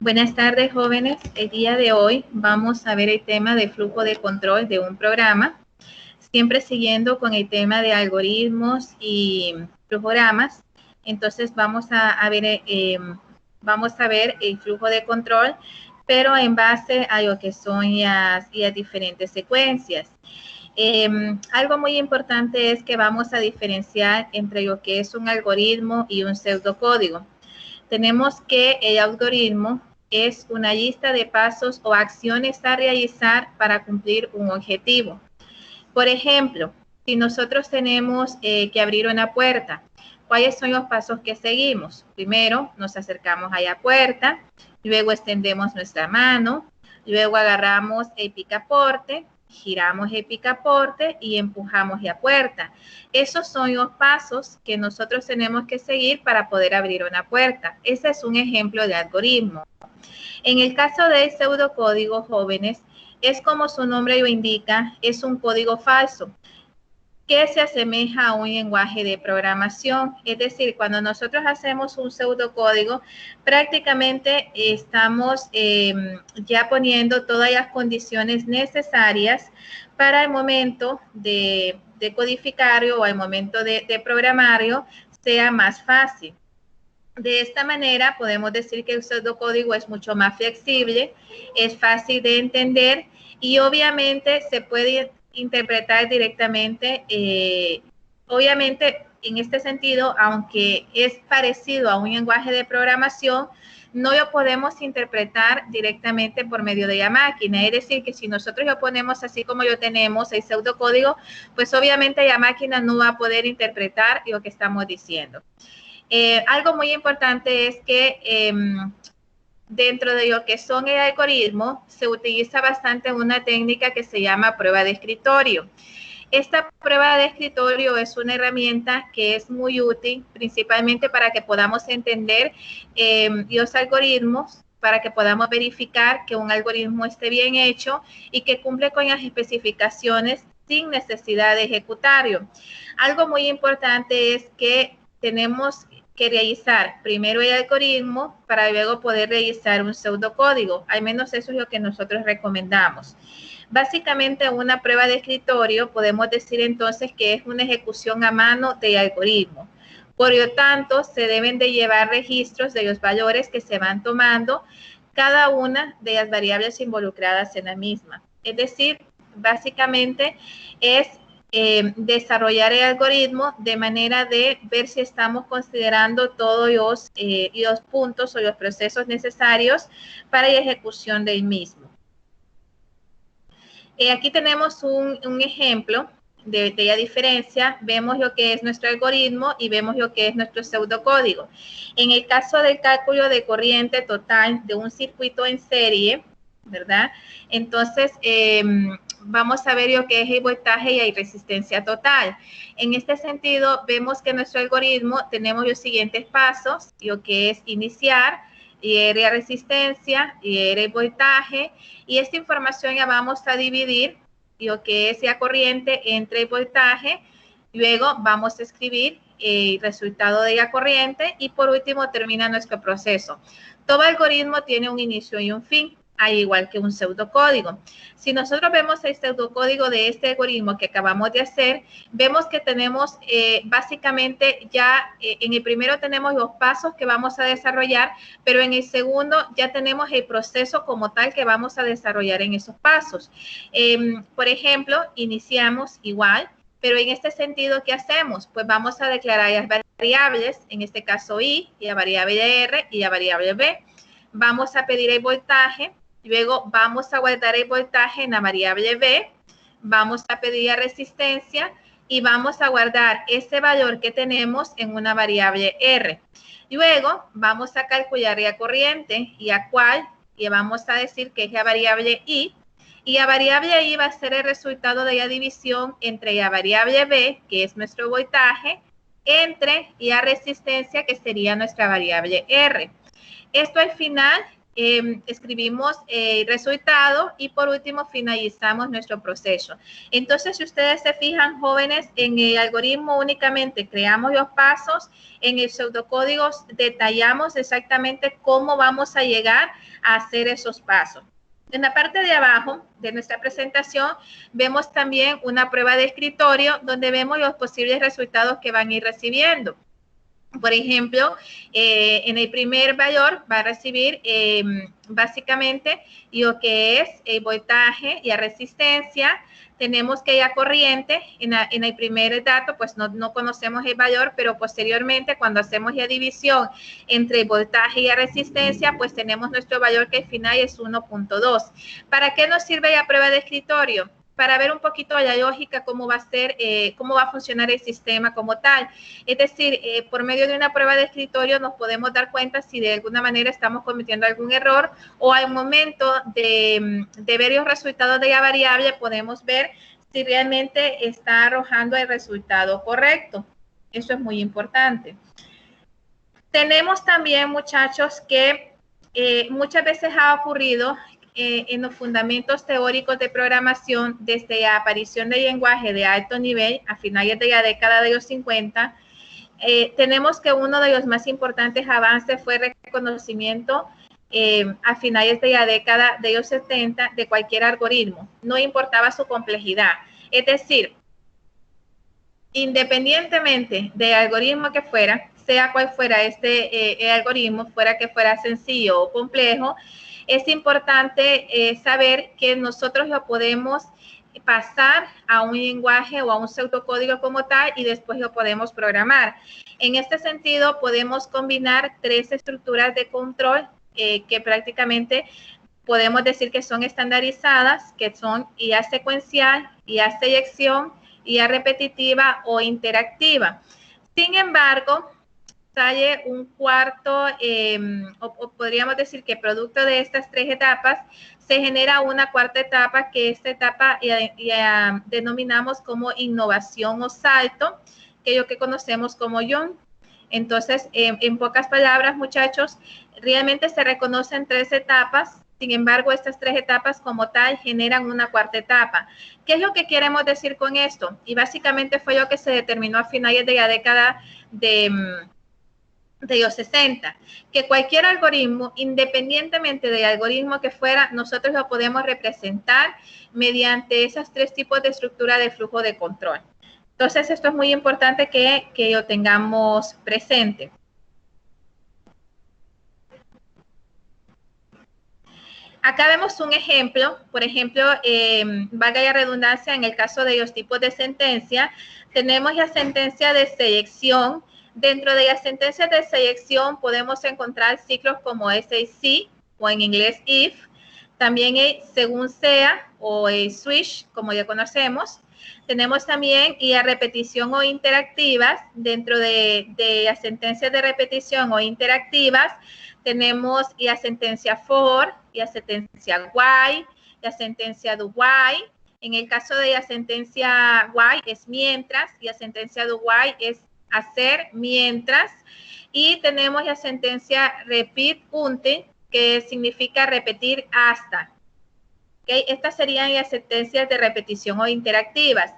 Buenas tardes, jóvenes. El día de hoy vamos a ver el tema de flujo de control de un programa, siempre siguiendo con el tema de algoritmos y flujogramas. Entonces vamos a ver el flujo de control, pero en base a lo que son las diferentes secuencias. Algo muy importante es que vamos a diferenciar entre lo que es un algoritmo y un pseudocódigo. Tenemos que el algoritmo es una lista de pasos o acciones a realizar para cumplir un objetivo. Por ejemplo, si nosotros tenemos que abrir una puerta, ¿cuáles son los pasos que seguimos? Primero, nos acercamos a la puerta, luego extendemos nuestra mano, luego agarramos el picaporte, giramos el picaporte y empujamos la puerta. Esos son los pasos que nosotros tenemos que seguir para poder abrir una puerta. Ese es un ejemplo de algoritmo. En el caso del pseudocódigo, jóvenes, es como su nombre lo indica, es un código falso que se asemeja a un lenguaje de programación. Es decir, cuando nosotros hacemos un pseudocódigo, prácticamente estamos ya poniendo todas las condiciones necesarias para el momento de codificario o al momento de programario sea más fácil. De esta manera podemos decir que el pseudocódigo es mucho más flexible, es fácil de entender y obviamente se puede interpretar directamente. Obviamente, en este sentido, aunque es parecido a un lenguaje de programación, no lo podemos interpretar directamente por medio de la máquina. Es decir, que si nosotros lo ponemos así como lo tenemos, el pseudocódigo, pues obviamente la máquina no va a poder interpretar lo que estamos diciendo. Algo muy importante es que dentro de lo que son el algoritmo, se utiliza bastante una técnica que se llama prueba de escritorio. Esta prueba de escritorio es una herramienta que es muy útil, principalmente para que podamos entender los algoritmos, para que podamos verificar que un algoritmo esté bien hecho y que cumple con las especificaciones sin necesidad de ejecutarlo. Algo muy importante es que tenemos que realizar primero el algoritmo para luego poder realizar un pseudocódigo. Al menos eso es lo que nosotros recomendamos. Básicamente, una prueba de escritorio podemos decir entonces que es una ejecución a mano del algoritmo. Por lo tanto, se deben de llevar registros de los valores que se van tomando cada una de las variables involucradas en la misma. Es decir, básicamente es desarrollar el algoritmo de manera de ver si estamos considerando todos los puntos o los procesos necesarios para la ejecución del mismo. Aquí tenemos un ejemplo de la diferencia. Vemos lo que es nuestro algoritmo y vemos lo que es nuestro pseudocódigo. En el caso del cálculo de corriente total de un circuito en serie, ¿verdad? Entonces, vamos a ver lo que es el voltaje y la resistencia total. En este sentido, vemos que en nuestro algoritmo tenemos los siguientes pasos, lo que es iniciar, y era resistencia, y era el voltaje, y esta información la vamos a dividir, lo que es la corriente entre el voltaje, luego vamos a escribir el resultado de la corriente, y por último termina nuestro proceso. Todo algoritmo tiene un inicio y un fin, al igual que un pseudocódigo. Si nosotros vemos el pseudocódigo de este algoritmo que acabamos de hacer, vemos que tenemos básicamente ya en el primero tenemos los pasos que vamos a desarrollar, pero en el segundo ya tenemos el proceso como tal que vamos a desarrollar en esos pasos. Por ejemplo, iniciamos igual, pero en este sentido, ¿qué hacemos? Pues vamos a declarar las variables, en este caso I, y la variable R y la variable B. Vamos a pedir el voltaje. Luego vamos a guardar el voltaje en la variable B, vamos a pedir la resistencia y vamos a guardar ese valor que tenemos en una variable R. Luego vamos a calcular la corriente y a cuál le vamos a decir que es la variable I. Y la variable I va a ser el resultado de la división entre la variable B, que es nuestro voltaje, entre la resistencia, que sería nuestra variable R. Esto al final escribimos el resultado y por último finalizamos nuestro proceso. Entonces, si ustedes se fijan, jóvenes, en el algoritmo únicamente creamos los pasos, en el pseudocódigo detallamos exactamente cómo vamos a llegar a hacer esos pasos. En la parte de abajo de nuestra presentación vemos también una prueba de escritorio donde vemos los posibles resultados que van a ir recibiendo. Por ejemplo, en el primer valor va a recibir básicamente lo que es el voltaje y la resistencia. Tenemos que la corriente, en el primer dato, pues no conocemos el valor, pero posteriormente cuando hacemos la división entre el voltaje y la resistencia, pues tenemos nuestro valor que al final es 1.2. ¿Para qué nos sirve la prueba de escritorio? Para ver un poquito la lógica, cómo va a ser, cómo va a funcionar el sistema como tal. Es decir, por medio de una prueba de escritorio nos podemos dar cuenta si de alguna manera estamos cometiendo algún error o al momento de ver los resultados de la variable podemos ver si realmente está arrojando el resultado correcto. Eso es muy importante. Tenemos también, muchachos, que muchas veces ha ocurrido en los fundamentos teóricos de programación desde la aparición del lenguaje de alto nivel a finales de la década de los 50, tenemos que uno de los más importantes avances fue el reconocimiento a finales de la década de los 70 de cualquier algoritmo, no importaba su complejidad. Es decir, independientemente del algoritmo que fuera, sea cual fuera el algoritmo, fuera que fuera sencillo o complejo, es importante saber que nosotros lo podemos pasar a un lenguaje o a un pseudocódigo como tal y después lo podemos programar. En este sentido, podemos combinar tres estructuras de control que prácticamente podemos decir que son estandarizadas, que son IA secuencial, IA selección, IA repetitiva o interactiva. Sin embargo, sale un cuarto, o podríamos decir que producto de estas tres etapas, se genera una cuarta etapa, que esta etapa ya denominamos como innovación o salto, que es lo que conocemos como Jump. Entonces, en pocas palabras, muchachos, realmente se reconocen tres etapas. Sin embargo, estas tres etapas como tal generan una cuarta etapa. ¿Qué es lo que queremos decir con esto? Y básicamente fue lo que se determinó a finales de la década de los 60, que cualquier algoritmo, independientemente del algoritmo que fuera, nosotros lo podemos representar mediante esos tres tipos de estructura de flujo de control. Entonces, esto es muy importante que lo tengamos presente. Acá vemos un ejemplo, por ejemplo, valga la redundancia, en el caso de los tipos de sentencia, tenemos la sentencia de selección. Dentro de las sentencias de selección podemos encontrar ciclos como SAC o en inglés if, también el según sea o el switch, como ya conocemos. Tenemos también IA repetición o interactivas. Dentro de las sentencias de repetición o interactivas tenemos IA sentencia for, IA sentencia while, la sentencia do while. En el caso de la sentencia while es mientras y la sentencia do while es hacer mientras, y tenemos la sentencia repeat until, que significa repetir hasta. ¿Okay? Estas serían las sentencias de repetición o interactivas.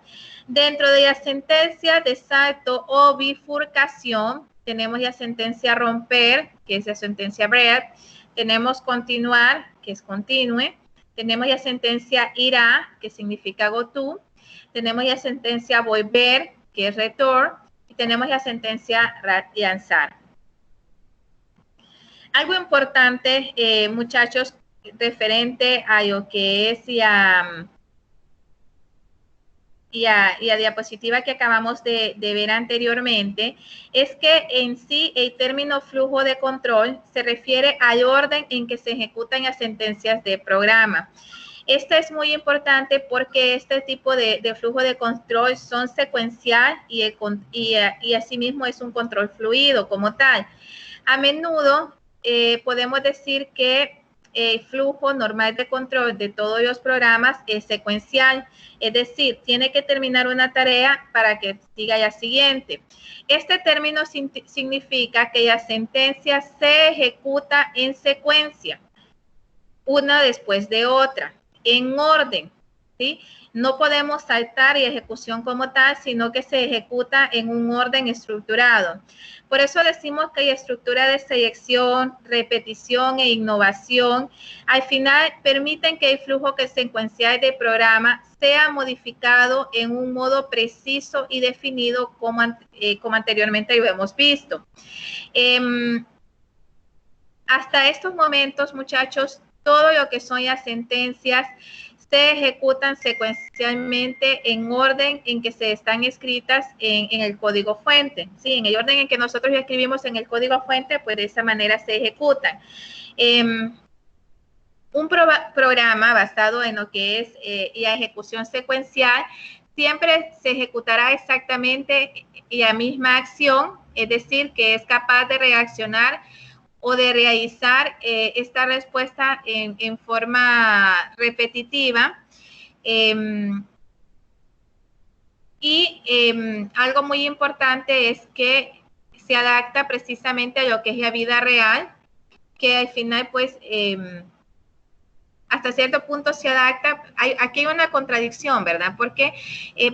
Dentro de las sentencias de salto o bifurcación, tenemos la sentencia romper, que es la sentencia break. Tenemos continuar, que es continue. Tenemos la sentencia irá, que significa go to. Tenemos la sentencia volver, que es return. Y tenemos la sentencia lanzar. Algo importante, muchachos, referente a lo que es la diapositiva que acabamos de ver anteriormente, es que en sí el término flujo de control se refiere al orden en que se ejecutan las sentencias de programa. Este es muy importante porque este tipo de flujo de control son secuencial y asimismo es un control fluido como tal. A menudo podemos decir que el flujo normal de control de todos los programas es secuencial, es decir, tiene que terminar una tarea para que siga la siguiente. Este término significa que la sentencia se ejecuta en secuencia. una después de otra, en orden, ¿sí? No podemos saltar y ejecución como tal, sino que se ejecuta en un orden estructurado. Por eso decimos que hay estructura de selección, repetición e innovación. Al final permiten que el flujo secuencial del programa sea modificado en un modo preciso y definido como anteriormente lo hemos visto. Hasta estos momentos, muchachos, todo lo que son las sentencias se ejecutan secuencialmente en orden en que se están escritas en el código fuente. Sí, en el orden en que nosotros ya escribimos en el código fuente, pues de esa manera se ejecutan. Un programa basado en lo que es la ejecución secuencial siempre se ejecutará exactamente la misma acción, es decir, que es capaz de reaccionar o de realizar esta respuesta en forma repetitiva. Algo muy importante es que se adapta precisamente a lo que es la vida real, que al final pues hasta cierto punto se adapta. Aquí hay una contradicción, ¿verdad? Porque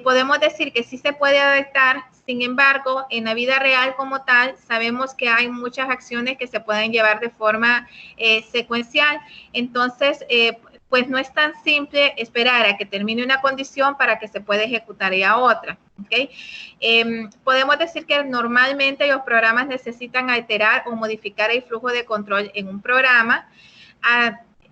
podemos decir que sí se puede adaptar, sin embargo, en la vida real como tal, sabemos que hay muchas acciones que se pueden llevar de forma secuencial. Entonces, pues no es tan simple esperar a que termine una condición para que se pueda ejecutar ya otra. ¿Okay? Podemos decir que normalmente los programas necesitan alterar o modificar el flujo de control en un programa.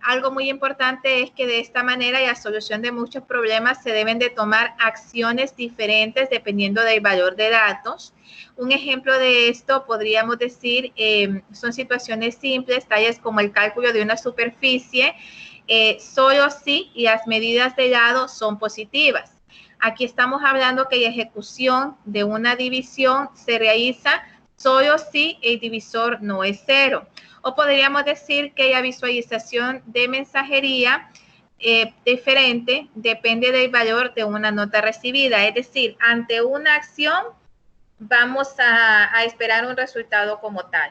Algo muy importante es que de esta manera y la solución de muchos problemas se deben de tomar acciones diferentes dependiendo del valor de datos. Un ejemplo de esto podríamos decir son situaciones simples, tales como el cálculo de una superficie, solo si las medidas de lado son positivas. Aquí estamos hablando que la ejecución de una división se realiza solo si el divisor no es 0. O podríamos decir que la visualización de mensajería diferente depende del valor de una nota recibida. Es decir, ante una acción vamos a esperar un resultado como tal.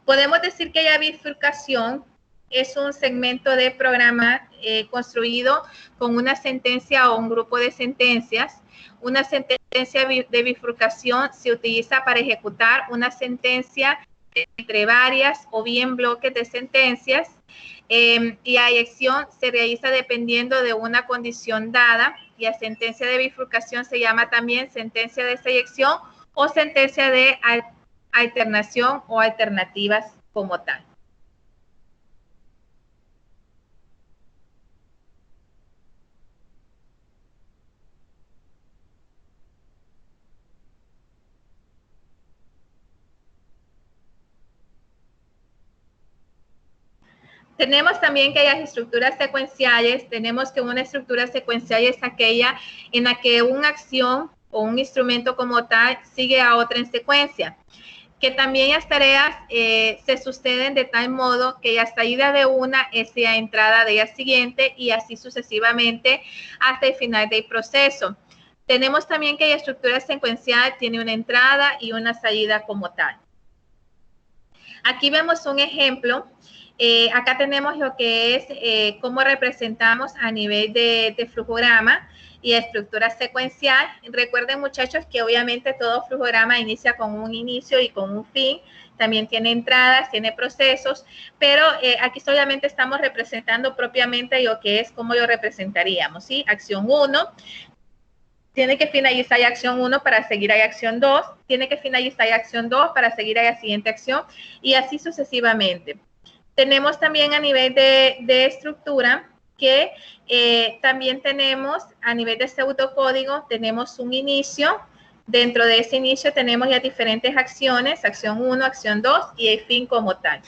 Podemos decir que la bifurcación es un segmento de programa construido con una sentencia o un grupo de sentencias. Una sentencia de bifurcación se utiliza para ejecutar una sentencia entre varias o bien bloques de sentencias y la elección se realiza dependiendo de una condición dada y la sentencia de bifurcación se llama también sentencia de selección o sentencia de alternación o alternativas como tal. Tenemos también que las estructuras secuenciales, tenemos que una estructura secuencial es aquella en la que una acción o un instrumento como tal sigue a otra en secuencia. Que también las tareas se suceden de tal modo que la salida de una es la entrada de la siguiente y así sucesivamente hasta el final del proceso. Tenemos también que la estructura secuencial tiene una entrada y una salida como tal. Aquí vemos un ejemplo. Acá tenemos lo que es cómo representamos a nivel de flujograma y estructura secuencial. Recuerden, muchachos, que obviamente todo flujograma inicia con un inicio y con un fin. También tiene entradas, tiene procesos, pero aquí solamente estamos representando propiamente lo que es cómo lo representaríamos, ¿sí? Acción 1. Tiene que finalizar la acción 1 para seguir a la acción 2, tiene que finalizar la acción 2 para seguir a la siguiente acción y así sucesivamente. Tenemos también a nivel de estructura que también tenemos a nivel de pseudocódigo, tenemos un inicio. Dentro de ese inicio tenemos ya diferentes acciones, acción 1, acción 2 y el fin como tal.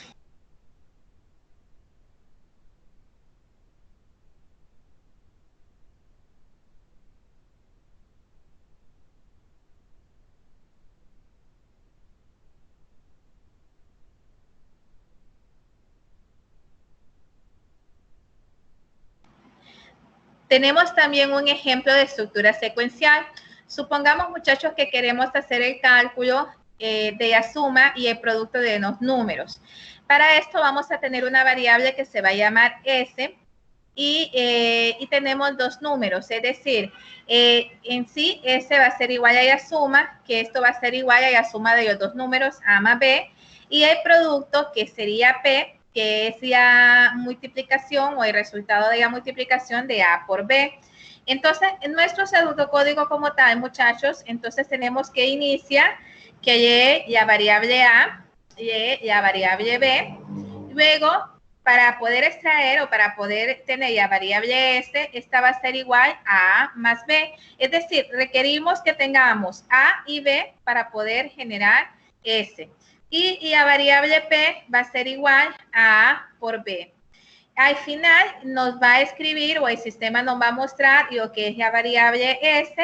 Tenemos también un ejemplo de estructura secuencial. Supongamos, muchachos, que queremos hacer el cálculo de la suma y el producto de los números. Para esto vamos a tener una variable que se va a llamar S y tenemos dos números, es decir, en sí S va a ser igual a la suma, que esto va a ser igual a la suma de los dos números A más B, y el producto que sería P, que es la multiplicación o el resultado de la multiplicación de A por B. Entonces, en nuestro pseudocódigo como tal, muchachos, entonces tenemos que iniciar que Y la variable A, Y la variable B, luego para poder extraer o para poder tener la variable S, esta va a ser igual a A más B. Es decir, requerimos que tengamos A y B para poder generar S. Y la variable P va a ser igual a A por B. Al final nos va a escribir o el sistema nos va a mostrar lo que es la variable S,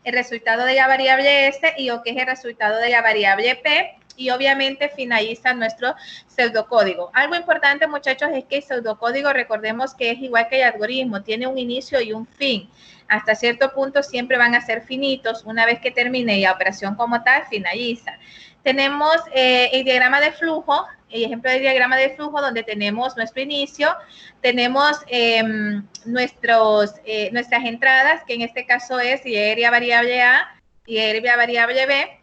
el resultado de la variable S y lo que es el resultado de la variable P, y obviamente finaliza nuestro pseudocódigo. Algo importante, muchachos, es que el pseudocódigo, recordemos que es igual que el algoritmo, tiene un inicio y un fin. Hasta cierto punto siempre van a ser finitos. Una vez que termine la operación como tal, finaliza. Tenemos el diagrama de flujo, el ejemplo del diagrama de flujo donde tenemos nuestro inicio, tenemos nuestras entradas, que en este caso es y la variable A y la variable B,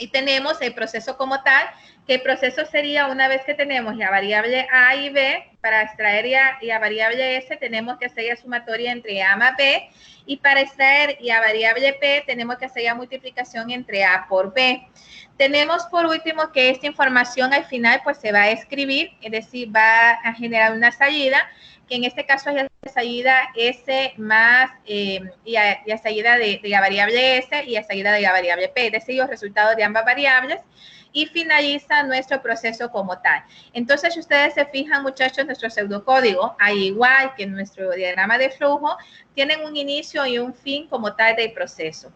y tenemos el proceso como tal, que el proceso sería una vez que tenemos la variable A y B, para extraer la variable S tenemos que hacer la sumatoria entre A más B, y para extraer la variable P tenemos que hacer la multiplicación entre A por B. Tenemos por último que esta información al final pues se va a escribir, es decir, va a generar una salida, que en este caso es la salida S más y la salida de la variable S y la salida de la variable P, es decir, los resultados de ambas variables, y finaliza nuestro proceso como tal. Entonces, si ustedes se fijan, muchachos, nuestro pseudocódigo, al igual que nuestro diagrama de flujo, tienen un inicio y un fin como tal del proceso.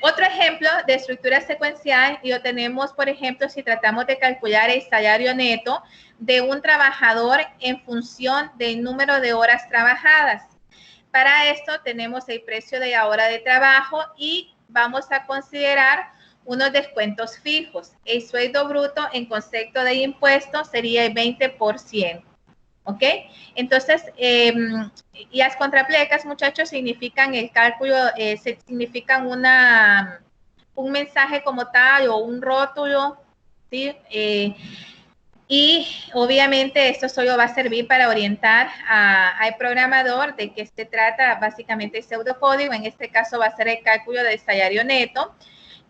Otro ejemplo de estructura secuencial lo tenemos, por ejemplo, si tratamos de calcular el salario neto de un trabajador en función del número de horas trabajadas. Para esto tenemos el precio de la hora de trabajo y vamos a considerar unos descuentos fijos. El sueldo bruto en concepto de impuestos sería el 20%. ¿Ok? Entonces, y las contraplecas, muchachos, significan el cálculo, significan un mensaje como tal o un rótulo, ¿sí? Y obviamente esto solo va a servir para orientar al programador de qué se trata básicamente el pseudocódigo. En este caso va a ser el cálculo del salario neto.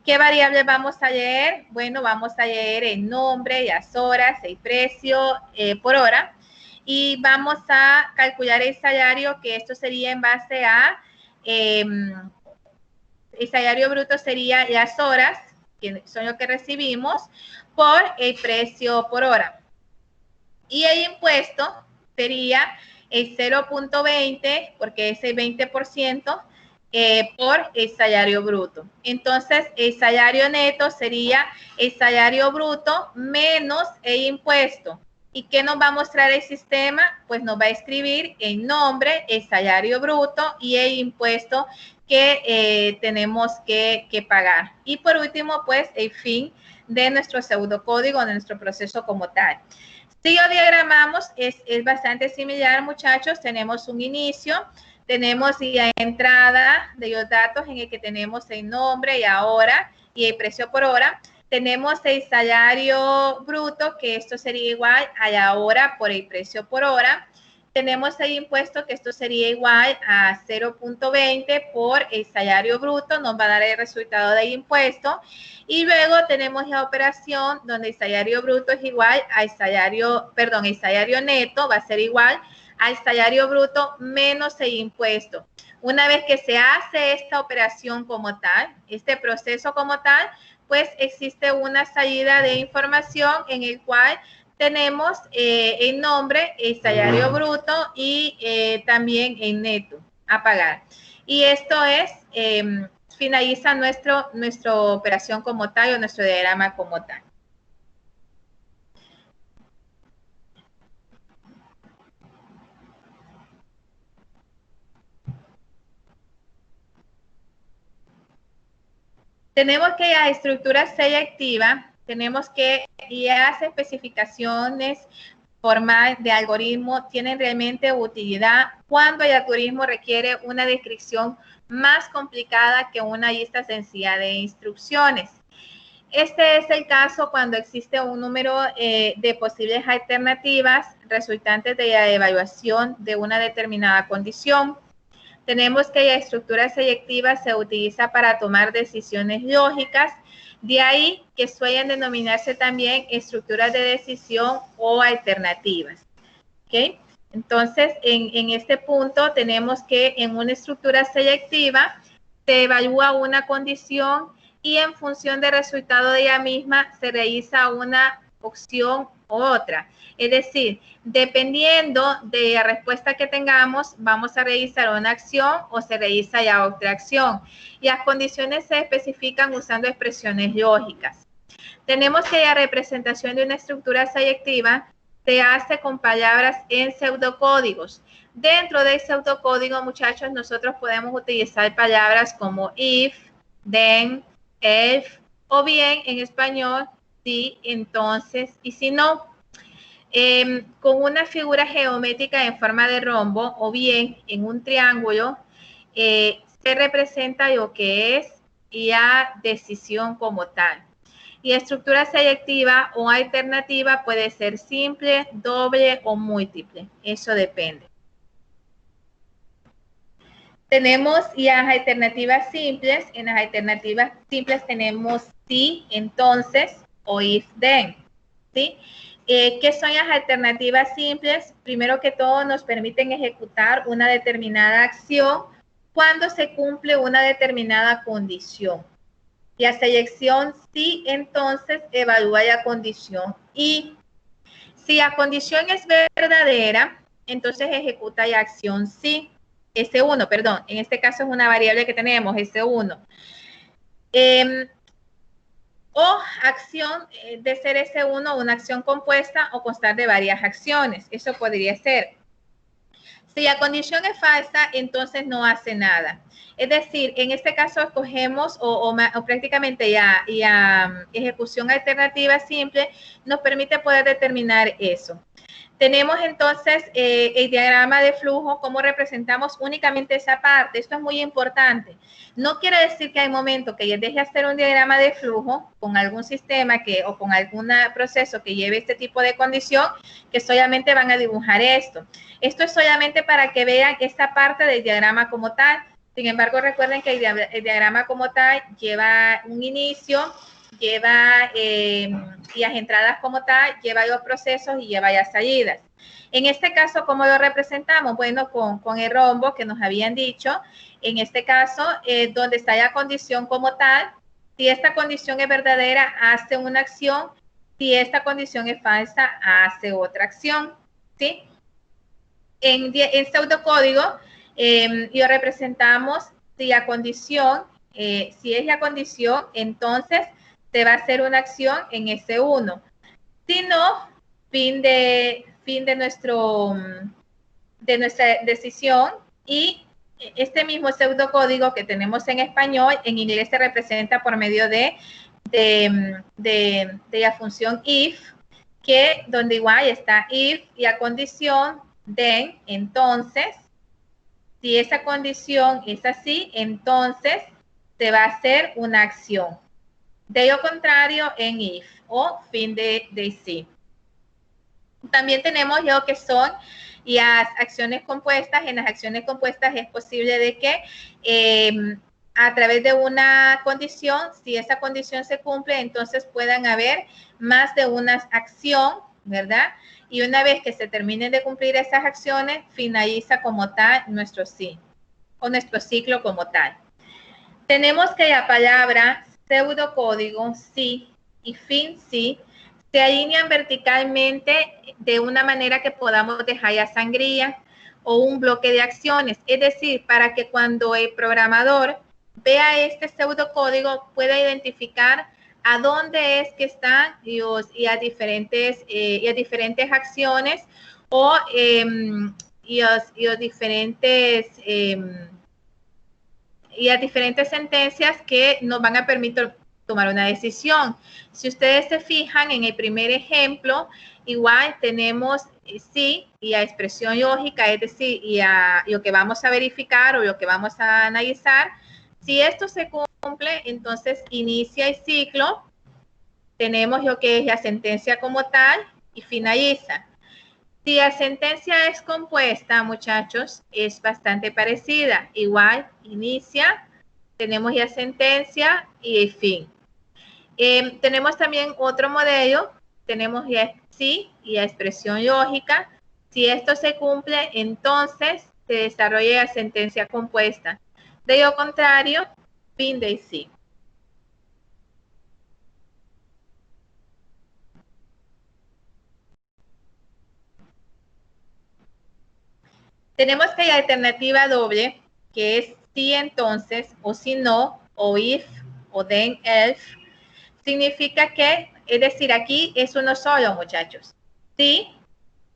¿Qué variables vamos a leer? Bueno, vamos a leer el nombre, las horas, el precio por hora. Y vamos a calcular el salario, que esto sería en base a, el salario bruto sería las horas, que son lo que recibimos, por el precio por hora. Y el impuesto sería el 0.20, porque es el 20%, por el salario bruto. Entonces, el salario neto sería el salario bruto menos el impuesto. ¿Y qué nos va a mostrar el sistema? Pues nos va a escribir el nombre, el salario bruto y el impuesto que tenemos que pagar. Y por último, pues el fin de nuestro pseudocódigo, de nuestro proceso como tal. Si lo diagramamos, es bastante similar, muchachos. Tenemos un inicio, tenemos la entrada de los datos en el que tenemos el nombre y hora y el precio por hora. Tenemos el salario bruto, que esto sería igual a la hora por el precio por hora. Tenemos el impuesto, que esto sería igual a 0.20 por el salario bruto, nos va a dar el resultado del impuesto. Y luego tenemos la operación donde el salario bruto es igual al salario, perdón, el salario neto va a ser igual al salario bruto menos el impuesto. Una vez que se hace esta operación como tal, este proceso como tal, pues existe una salida de información en el cual tenemos el nombre, el salario bruto y también el neto a pagar. Y esto es, finaliza nuestra operación como tal o nuestro diagrama como tal. Tenemos que la estructura selectiva, tenemos que las especificaciones formales de algoritmo tienen realmente utilidad cuando el algoritmo requiere una descripción más complicada que una lista sencilla de instrucciones. Este es el caso cuando existe un número de posibles alternativas resultantes de la evaluación de una determinada condición. Tenemos que la estructura selectiva se utiliza para tomar decisiones lógicas, de ahí que suelen denominarse también estructuras de decisión o alternativas. ¿Okay? Entonces, en este punto tenemos que en una estructura selectiva se evalúa una condición y en función del resultado de ella misma se realiza una opción u otra. Es decir, dependiendo de la respuesta que tengamos, vamos a realizar una acción o se realiza ya otra acción. Y las condiciones se especifican usando expresiones lógicas. Tenemos que la representación de una estructura selectiva se hace con palabras en pseudocódigos. Dentro del pseudocódigo, muchachos, nosotros podemos utilizar palabras como if, then, if, o bien en español, si, entonces y si no. Con una figura geométrica en forma de rombo o bien en un triángulo, se representa lo que es la decisión como tal. Y estructura selectiva o alternativa puede ser simple, doble o múltiple. Eso depende. Tenemos las alternativas simples. En las alternativas simples tenemos si, entonces o if, then. ¿Sí? ¿Qué son las alternativas simples? Primero que todo, nos permiten ejecutar una determinada acción cuando se cumple una determinada condición. La selección sí, entonces evalúa la condición y si la condición es verdadera, entonces ejecuta la acción sí. S1, perdón, en este caso es una variable que tenemos, S1. O acción de ser S1, una acción compuesta o constar de varias acciones. Eso podría ser. Si la condición es falsa, entonces no hace nada. Es decir, en este caso escogemos o prácticamente ya ejecución alternativa simple nos permite poder determinar eso. Tenemos entonces el diagrama de flujo, cómo representamos únicamente esa parte. Esto es muy importante. No quiere decir que hay momentos que ya deje hacer un diagrama de flujo con algún sistema o con algún proceso que lleve este tipo de condición, que solamente van a dibujar esto. Esto es solamente para que vean esta parte del diagrama como tal. Sin embargo, recuerden que el diagrama como tal lleva un inicio, lleva las entradas como tal, lleva los procesos y lleva las salidas. En este caso, ¿cómo lo representamos? Bueno, con el rombo que nos habían dicho. En este caso, donde está la condición como tal, si esta condición es verdadera, hace una acción. Si esta condición es falsa, hace otra acción. ¿Sí? En pseudocódigo, lo representamos si la condición, si es la condición, entonces se va a hacer una acción en S1. Si no, fin de nuestra decisión, y este mismo pseudocódigo que tenemos en español, en inglés se representa por medio de la función if, que donde igual está if y la condición then, entonces, si esa condición es así, entonces se va a hacer una acción. De lo contrario, en if o fin de si. También tenemos lo que son las acciones compuestas. En las acciones compuestas es posible de que a través de una condición, si esa condición se cumple, entonces puedan haber más de una acción, ¿verdad? Y una vez que se terminen de cumplir esas acciones, finaliza como tal nuestro sí, o nuestro ciclo como tal. Tenemos que la palabra pseudocódigo sí y fin sí se alinean verticalmente de una manera que podamos dejar ya sangría o un bloque de acciones. Es decir, para que cuando el programador vea este pseudocódigo pueda identificar a dónde es que están las diferentes acciones o los diferentes y a diferentes sentencias que nos van a permitir tomar una decisión. Si ustedes se fijan en el primer ejemplo, igual tenemos sí y a expresión lógica, es decir, y a lo que vamos a verificar o lo que vamos a analizar. Si esto se cumple, entonces inicia el ciclo, tenemos lo que es la sentencia como tal y finaliza. Si la sentencia es compuesta, muchachos, es bastante parecida. Igual, inicia, tenemos la sentencia y el fin. Tenemos también otro modelo, tenemos ya sí y la expresión lógica. Si esto se cumple, entonces se desarrolla la sentencia compuesta. De lo contrario, fin del sí. Tenemos que la alternativa doble, que es sí entonces, o si no, o if, o then else, significa que, es decir, aquí es uno solo, muchachos. Sí,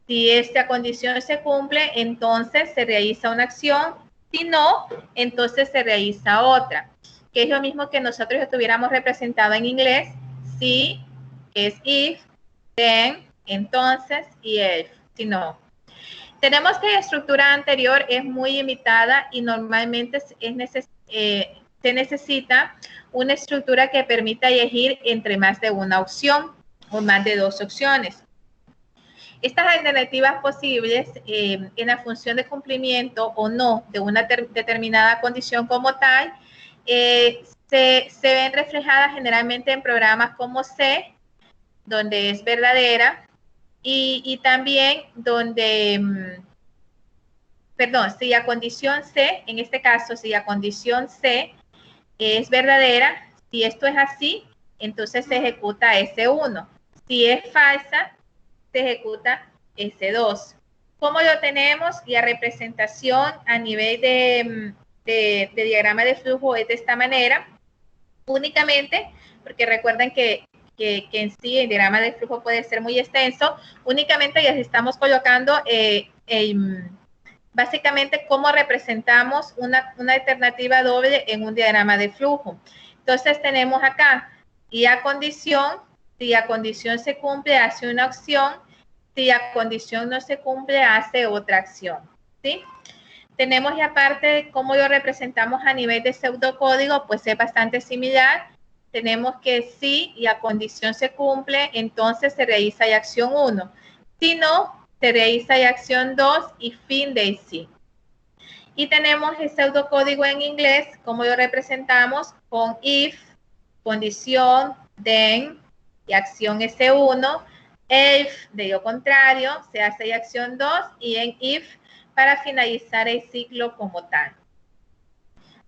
si esta condición se cumple, entonces se realiza una acción. Si no, entonces se realiza otra. Que es lo mismo que nosotros estuviéramos representado en inglés. Si, que es if, then, entonces, y if, si no. Tenemos que la estructura anterior es muy limitada y normalmente se necesita una estructura que permita elegir entre más de una opción o más de dos opciones. Estas alternativas posibles en la función de cumplimiento o no de una determinada condición como tal se ven reflejadas generalmente en programas como C, donde es verdadera, y también donde, perdón, si la condición C, en este caso, si la condición C es verdadera, si esto es así, entonces se ejecuta S1. Si es falsa, se ejecuta S2. ¿Cómo lo tenemos? La representación a nivel de diagrama de flujo es de esta manera, únicamente, porque recuerden que en sí el diagrama de flujo puede ser muy extenso, únicamente ya estamos colocando básicamente cómo representamos una alternativa doble en un diagrama de flujo. Entonces tenemos acá, y a condición, si la condición se cumple, hace una acción, si la condición no se cumple, hace otra acción, ¿sí? Tenemos ya aparte cómo lo representamos a nivel de pseudocódigo, pues es bastante similar. Tenemos que si la condición se cumple, entonces se realiza la acción 1. Si no, se realiza la acción 2 y fin del sí. Y tenemos el pseudocódigo en inglés, como lo representamos con if, condición, then y acción S1. If, de lo contrario, se hace la acción 2 y en if para finalizar el ciclo como tal.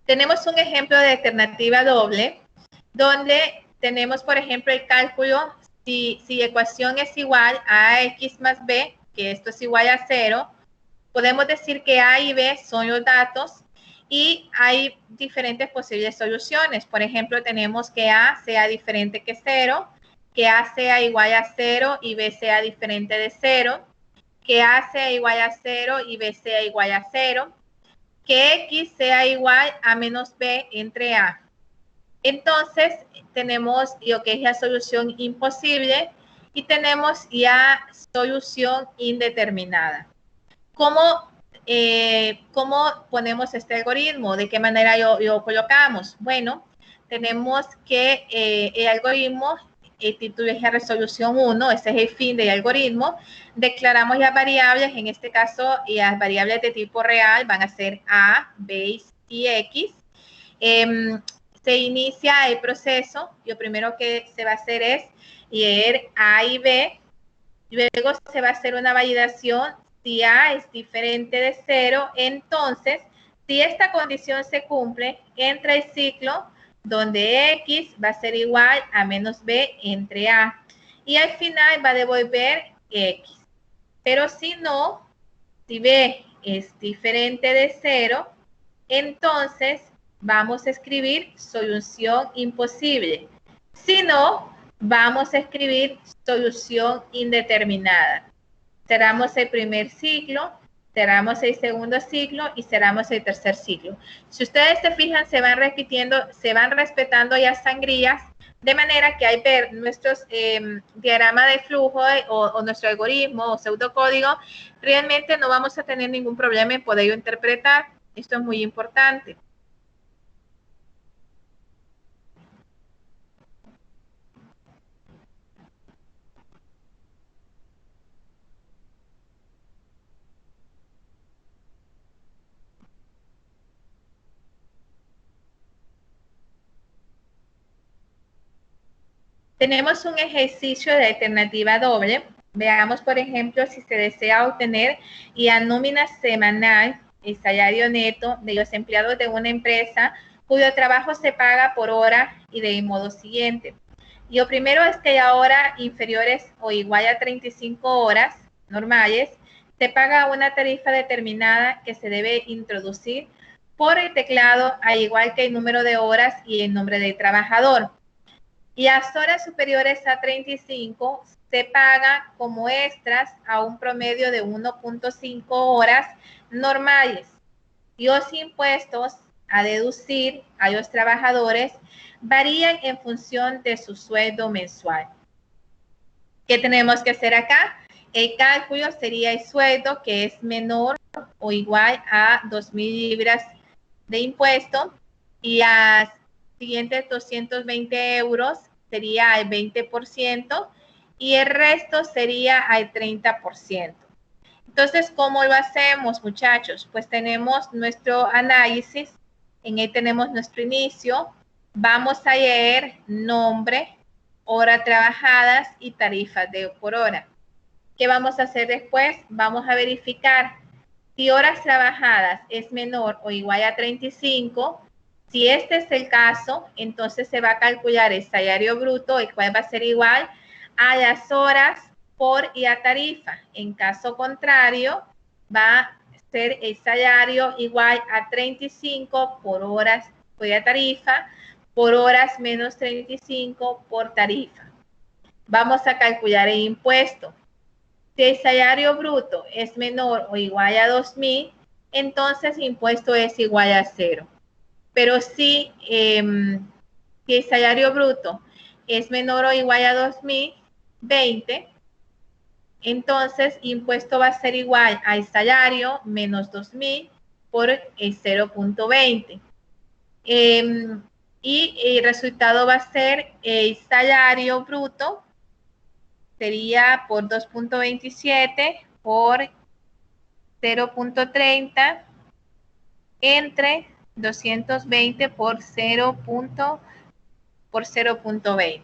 Tenemos un ejemplo de alternativa doble, donde tenemos, por ejemplo, el cálculo, si ecuación es igual a x más b, que esto es igual a 0, podemos decir que A y B son los datos y hay diferentes posibles soluciones. Por ejemplo, tenemos que A sea diferente que 0, que A sea igual a 0 y B sea diferente de 0, que A sea igual a 0 y B sea igual a 0, que X sea igual a menos B entre A. Entonces, tenemos lo que es la solución imposible y tenemos ya solución indeterminada. ¿Cómo ponemos este algoritmo? ¿De qué manera lo colocamos? Bueno, tenemos que el algoritmo, el título es la resolución 1, ese es el fin del algoritmo. Declaramos las variables, en este caso las variables de tipo real van a ser A, B y X. Se inicia el proceso, lo primero que se va a hacer es leer A y B, luego se va a hacer una validación. Si A es diferente de 0, entonces, si esta condición se cumple, entra el ciclo donde X va a ser igual a menos B entre A. Y al final va a devolver X. Pero si no, si B es diferente de 0, entonces vamos a escribir solución imposible. Si no, vamos a escribir solución indeterminada. Cerramos el primer ciclo cerramos el segundo ciclo y cerramos el tercer ciclo. Si ustedes se fijan, se van repitiendo, se van respetando ya sangrías, de manera que al ver nuestros diagrama de flujo o nuestro algoritmo o pseudocódigo, realmente no vamos a tener ningún problema en poderlo interpretar. Esto es muy importante. Tenemos un ejercicio de alternativa doble. Veamos, por ejemplo, si se desea obtener la nómina semanal, el salario neto de los empleados de una empresa cuyo trabajo se paga por hora y del modo siguiente. Y lo primero es que la hora inferiores o igual a 35 horas normales se paga una tarifa determinada que se debe introducir por el teclado, al igual que el número de horas y el nombre del trabajador. Y las horas superiores a 35 se paga como extras a un promedio de 1.5 horas normales. Y los impuestos a deducir a los trabajadores varían en función de su sueldo mensual. ¿Qué tenemos que hacer acá? El cálculo sería el sueldo que es menor o igual a 2,000 libras de impuesto y las siguientes 220 euros sería al 20% y el resto sería al 30%. Entonces, ¿cómo lo hacemos, muchachos? Pues tenemos nuestro análisis, en él tenemos nuestro inicio, vamos a leer nombre, hora trabajadas y tarifas de por hora. ¿Qué vamos a hacer después? Vamos a verificar si horas trabajadas es menor o igual a 35. Si este es el caso, entonces se va a calcular el salario bruto, el cual va a ser igual a las horas por y a tarifa. En caso contrario, va a ser el salario igual a 35 por horas por y a tarifa, por horas menos 35 por tarifa. Vamos a calcular el impuesto. Si el salario bruto es menor o igual a 2,000, entonces el impuesto es igual a 0. Pero si el salario bruto es menor o igual a 2,020, entonces impuesto va a ser igual al salario menos 2,000 por el 0.20. Y el resultado va a ser el salario bruto sería por 2.27 por 0.30 entre 220 por 0.20.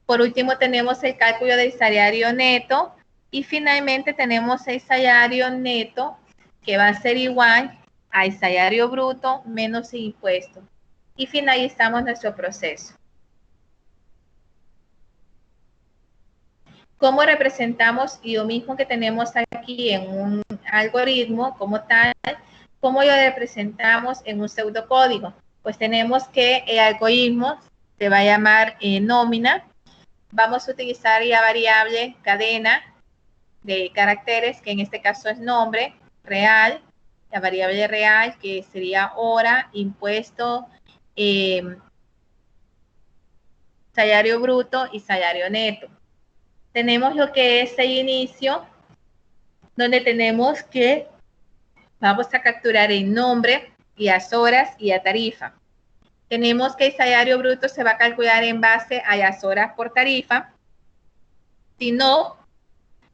Por último tenemos el cálculo del salario neto y finalmente tenemos el salario neto que va a ser igual al salario bruto menos impuesto. Y finalizamos nuestro proceso. ¿Cómo representamos? Y lo mismo que tenemos aquí en un algoritmo como tal, ¿cómo lo representamos en un pseudocódigo? Pues tenemos que el algoritmo se va a llamar nómina. Vamos a utilizar la variable cadena de caracteres, que en este caso es nombre, real, la variable real, que sería hora, impuesto, salario bruto y salario neto. Tenemos lo que es el inicio, donde tenemos que vamos a capturar el nombre y las horas y la tarifa. Tenemos que el salario bruto se va a calcular en base a las horas por tarifa. Si no,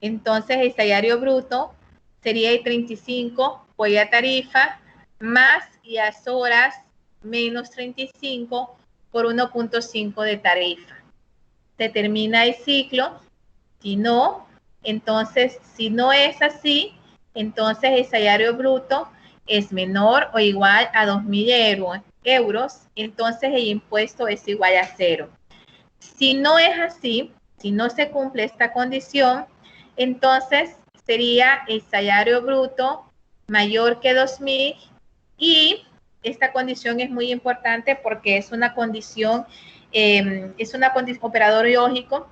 entonces el salario bruto sería el 35 por la tarifa más las horas menos 35 por 1.5 de tarifa. Se termina el ciclo. Si no, entonces, si no es así, entonces el salario bruto es menor o igual a 2,000 euros, entonces el impuesto es igual a 0. Si no es así, si no se cumple esta condición, entonces sería el salario bruto mayor que 2,000 y esta condición es muy importante porque es una condición operador lógico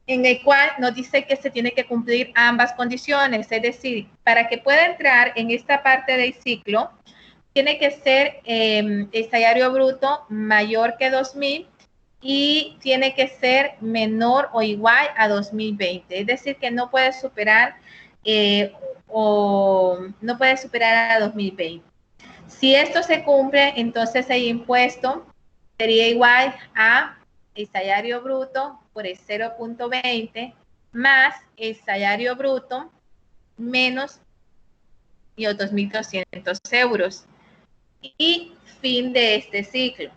en el cual nos dice que se tiene que cumplir ambas condiciones, es decir, para que pueda entrar en esta parte del ciclo, tiene que ser el salario bruto mayor que 2.000 y tiene que ser menor o igual a 2020, es decir, que no puede superar no puede superar a 2020. Si esto se cumple, entonces el impuesto sería igual a el salario bruto por el 0.20 más el salario bruto menos los 2.200 euros. Y fin de este ciclo.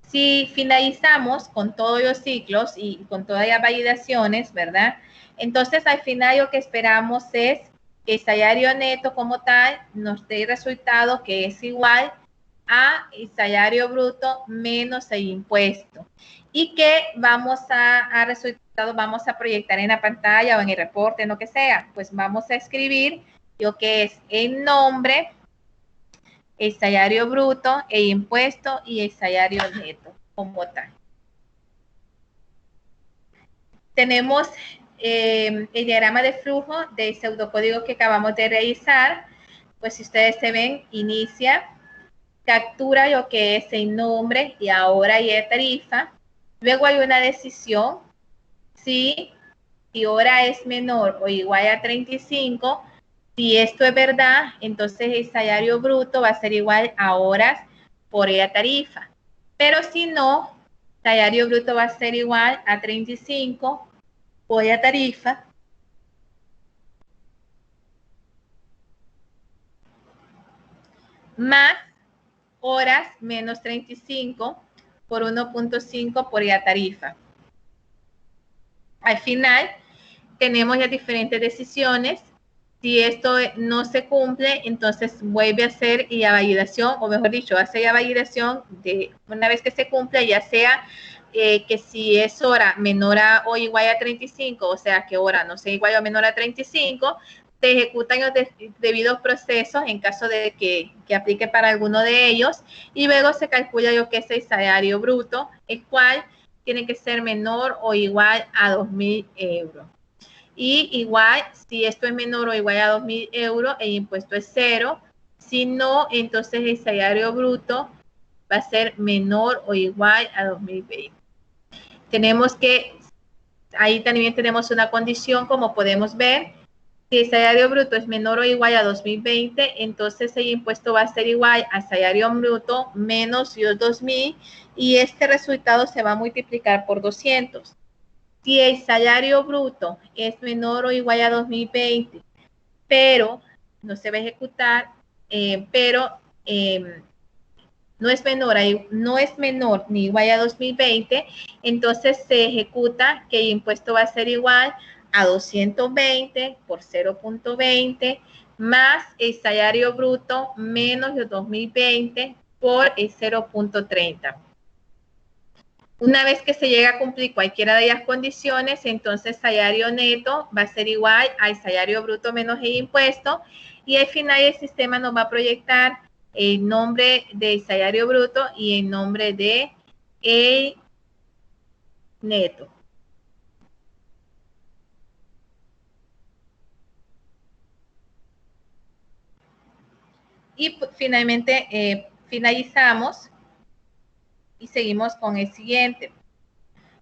Si finalizamos con todos los ciclos y con todas las validaciones, ¿verdad? Entonces, al final lo que esperamos es que el salario neto como tal nos dé el resultado que es igual a el salario bruto menos el impuesto. Y que vamos a resultado, vamos a proyectar en la pantalla o en el reporte, en lo que sea. Pues vamos a escribir lo que es el nombre, el salario bruto, el impuesto y el salario neto como tal. Tenemos el diagrama de flujo del pseudocódigo que acabamos de realizar. Pues si ustedes se ven, inicia, captura lo que es el nombre y ahora y la tarifa. Luego hay una decisión, si hora es menor o igual a 35. Si esto es verdad, entonces el salario bruto va a ser igual a horas por la tarifa. Pero si no, salario bruto va a ser igual a 35 por la tarifa más horas menos 35 por 1.5 por la tarifa. Al final, tenemos las diferentes decisiones. Si esto no se cumple, entonces vuelve a hacer la validación, o mejor dicho, hace la validación de una vez que se cumpla, ya sea que si es hora menor a o igual a 35, o sea que hora no sea igual o menor a 35, se ejecutan los debidos procesos en caso de que aplique para alguno de ellos y luego se calcula lo que es el salario bruto, el cual tiene que ser menor o igual a 2.000 euros. Y igual, si esto es menor o igual a 2.000 euros, el impuesto es cero. Si no, entonces el salario bruto va a ser menor o igual a 2020. Tenemos que, ahí también tenemos una condición, como podemos ver, si el salario bruto es menor o igual a 2020, entonces el impuesto va a ser igual a salario bruto menos los 2.000 y este resultado se va a multiplicar por 200. Si el salario bruto es menor o igual a 2020, pero no se va a ejecutar, no es menor ni igual a 2020, entonces se ejecuta que el impuesto va a ser igual a 220 por 0.20 más el salario bruto menos los 2020 por el 0.30. Una vez que se llega a cumplir cualquiera de las condiciones, entonces salario neto va a ser igual al salario bruto menos el impuesto y al final el sistema nos va a proyectar el nombre del salario bruto y el nombre de el neto. Y finalmente finalizamos y seguimos con el siguiente.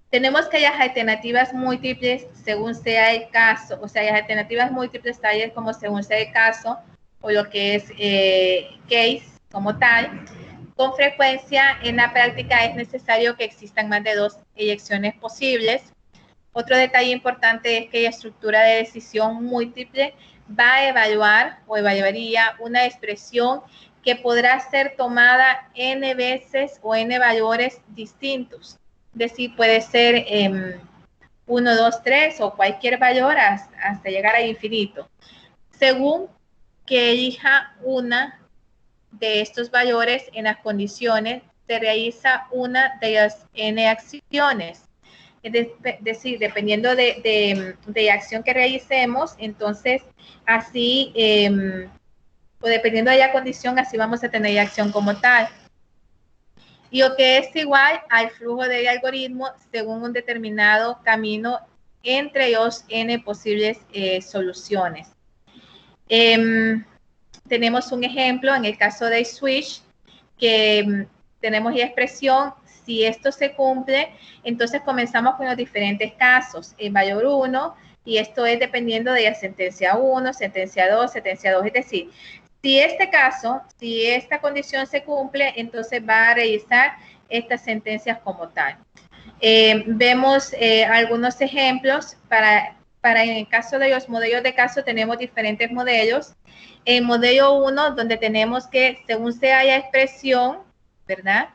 Tenemos que las alternativas múltiples según sea el caso, o sea, las alternativas múltiples tales como según sea el caso, o lo que es case como tal. Con frecuencia en la práctica es necesario que existan más de 2 elecciones posibles. Otro detalle importante es que la estructura de decisión múltiple va a evaluar o evaluaría una expresión que podrá ser tomada n veces o n valores distintos. Es decir, puede ser 1, 2, 3 o cualquier valor hasta llegar al infinito. Según que elija una de estos valores en las condiciones, se realiza una de las n acciones. Es decir, dependiendo de la acción que realicemos, entonces así, o dependiendo de la condición, así vamos a tener la acción como tal. Y lo que es igual al flujo del algoritmo según un determinado camino entre ellos n posibles soluciones. Tenemos un ejemplo en el caso de switch, que tenemos ya expresión. Si esto se cumple, entonces comenzamos con los diferentes casos. El mayor 1, y esto es dependiendo de la sentencia 1, sentencia 2, sentencia 2. Es decir, si este caso, si esta condición se cumple, entonces va a revisar estas sentencias como tal. Vemos algunos ejemplos. Para en el caso de los modelos de caso tenemos diferentes modelos. El modelo 1, donde tenemos que según sea la expresión, ¿verdad?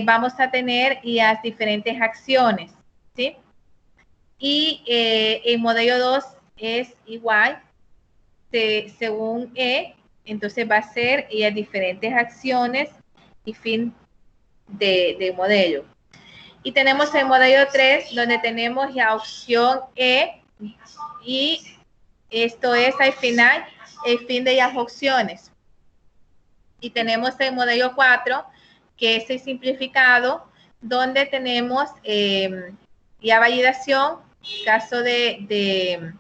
Vamos a tener las diferentes acciones, ¿sí? Y el modelo 2 es igual, según E, entonces va a ser las diferentes acciones y fin de modelo. Y tenemos el modelo 3, donde tenemos la opción E, y esto es al final el fin de las opciones. Y tenemos el modelo 4, que es el simplificado, donde tenemos la validación, caso de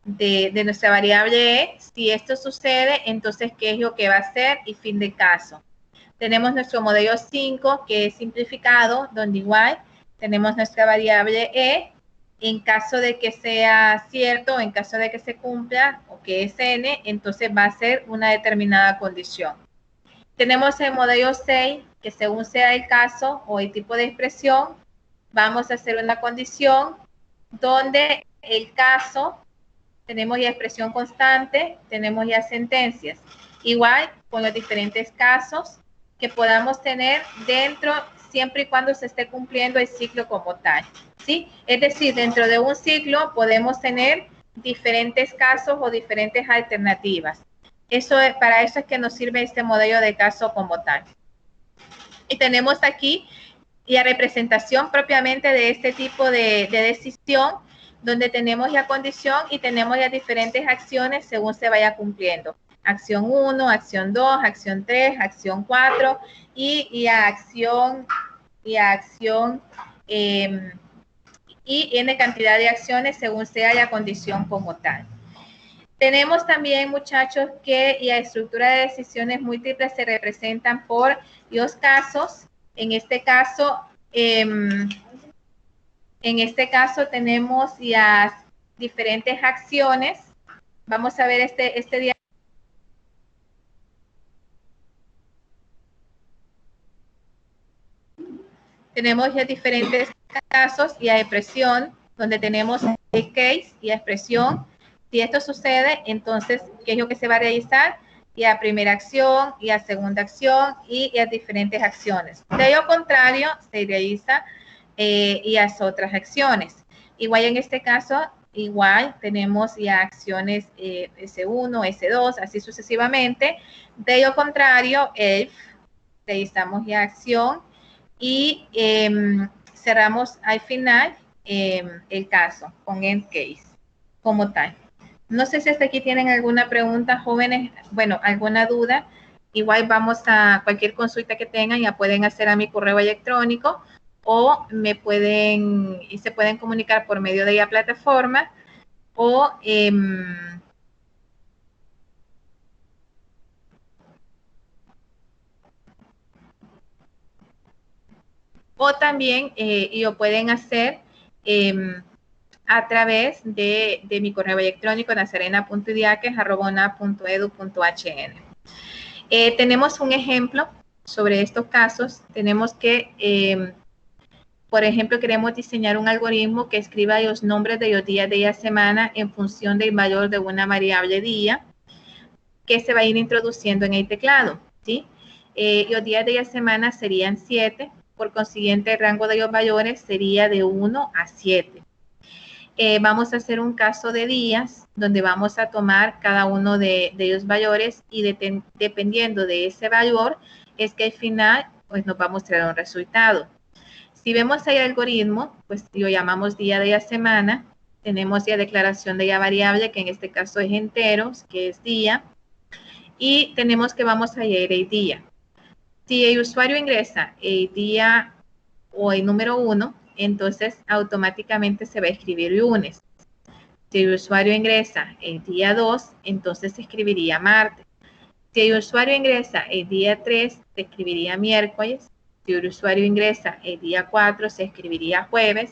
nuestra variable E. Si esto sucede, entonces, ¿qué es lo que va a hacer? Y fin de caso. Tenemos nuestro modelo 5, que es simplificado, donde igual tenemos nuestra variable E. En caso de que sea cierto, en caso de que se cumpla, o que es n, entonces va a ser una determinada condición. Tenemos el modelo 6, que según sea el caso o el tipo de expresión, vamos a hacer una condición donde el caso, tenemos ya expresión constante, tenemos ya sentencias. Igual con los diferentes casos que podamos tener dentro, siempre y cuando se esté cumpliendo el ciclo como tal, ¿sí? Es decir, dentro de un ciclo podemos tener diferentes casos o diferentes alternativas. Para eso es que nos sirve este modelo de caso como tal. Y tenemos aquí la representación propiamente de este tipo de decisión, donde tenemos la condición y tenemos las diferentes acciones según se vaya cumpliendo. Acción 1, acción 2, acción 3, acción 4 y acción y n cantidad de acciones según sea la condición como tal. Tenemos también, muchachos, que la estructura de decisiones múltiples se representan por los casos. En este caso tenemos las diferentes acciones. Vamos a ver este día. Tenemos ya diferentes casos y la expresión, donde tenemos el case y la expresión. Si esto sucede, entonces, ¿qué es lo que se va a realizar? Y la primera acción, y la segunda acción, y las diferentes acciones. De lo contrario, se realiza y las otras acciones. Igual en este caso, igual tenemos ya acciones S1, S2, así sucesivamente. De lo contrario, realizamos la acción y cerramos al final el caso con end case como tal. No sé si hasta aquí tienen alguna pregunta, jóvenes, bueno, alguna duda. Igual vamos a cualquier consulta que tengan, ya pueden hacer a mi correo electrónico o se pueden comunicar por medio de la plataforma o también lo pueden hacer a través de mi correo electrónico nazarena.idiaques@una.edu.hn. Tenemos un ejemplo sobre estos casos. Tenemos que, por ejemplo, queremos diseñar un algoritmo que escriba los nombres de los días de la semana en función del valor de una variable día que se va a ir introduciendo en el teclado, ¿sí? Los días de la semana serían 7, por consiguiente el rango de los valores sería de 1 a 7. Vamos a hacer un caso de días donde vamos a tomar cada uno de los valores y dependiendo de ese valor es que al final pues nos va a mostrar un resultado. Si vemos el algoritmo, pues lo llamamos día de la semana. Tenemos la declaración de la variable, que en este caso es enteros, que es día. Y tenemos que vamos a leer el día. Si el usuario ingresa el día o el número 1, entonces automáticamente se va a escribir lunes. Si el usuario ingresa el día 2, entonces se escribiría martes. Si el usuario ingresa el día 3, se escribiría miércoles. Si el usuario ingresa el día 4, se escribiría jueves.